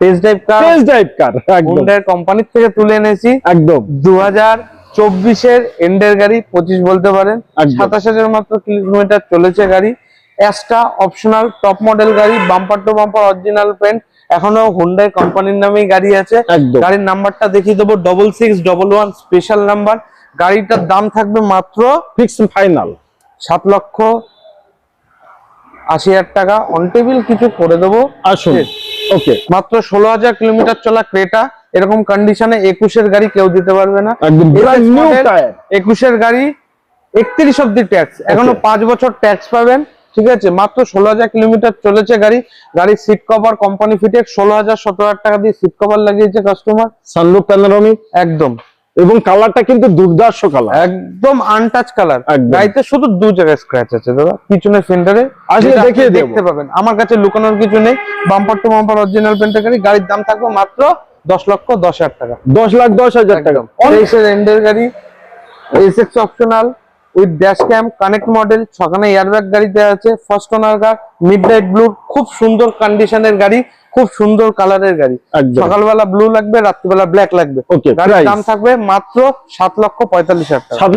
Test drive কার একদম Hyundai company থেকে তুলে এনেছি একদম 2024 এর এন্ডের গাড়ি, 25 বলতে পারেন। একদম। 27,000 মাত্র কিলোমিটার চলেছে গাড়ি। এক্সট্রা অপশনাল টপ মডেল গাড়ি, bumper to bumper original paint, এখনো হুন্ডাই কোম্পানির নামেই গাড়ি আছে। একদম। গাড়ির নাম্বারটা দেখিয়ে দেবো 6611 স্পেশাল নাম্বার। গাড়িটার দাম থাকবে মাত্র ফিক্স ফাইনাল 7,80,000 টাকা। অন টেবিল কিছু করে দেবো। আসুন। ওকে, মাত্র 16,000 কিলোমিটার চলা ক্রেটা, এরকম কন্ডিশনে 21-এর গাড়ি কেউ দিতে পারবে না। একদম ব্র্যান্ড নিউ টায়ার। 21-এর গাড়ি 31 অব্দি ট্যাক্স, এখনো 5 বছর ট্যাক্স পাবেন। ঠিক আছে, মাত্র 16,000 কিলোমিটার চলেছে গাড়ি। গাড়ির সিট কভার কোম্পানি ফিটেড, 16,000-17,000 টাকা দিয়ে সিট কভার লাগিয়েছে কাস্টমার। সানরুফ প্যানোরামিক একদম, এবং কালারটা কিন্তু দুর্দার্শ কালার, একদম আনটাচ কালার। একদম। গাড়িতে শুধু 2 জায়গায় স্ক্র্যাচ আছে দাদা, পিছনে ফেন্ডারে। আসলে দেখিয়ে দেবো। দেখতে পাবেন, আমার কাছে লুকানোর কিছু নেই। বাম্পার টু বাম্পার অরিজিনাল পেন্টের গাড়ি। গাড়ির দাম থাকবে মাত্র 10,10,000 টাকা। 10,10,000 টাকা। 23-এর এন্ডের গাড়ি, SX optional with dash cam, connect model, সকালে এয়ারব্যাগ গাড়িতে আছে, first owner car, midnight blue, খুব সুন্দর কন্ডিশনের গাড়ি, খুব সুন্দর কালারের গাড়ি। একদম। সকালবেলা ব্লু লাগবে, রাত্রিবেলা ব্ল্যাক লাগবে। ওকে, গাড়ির প্রাইস দাম থাকবে মাত্র 7,45,000 টাকা।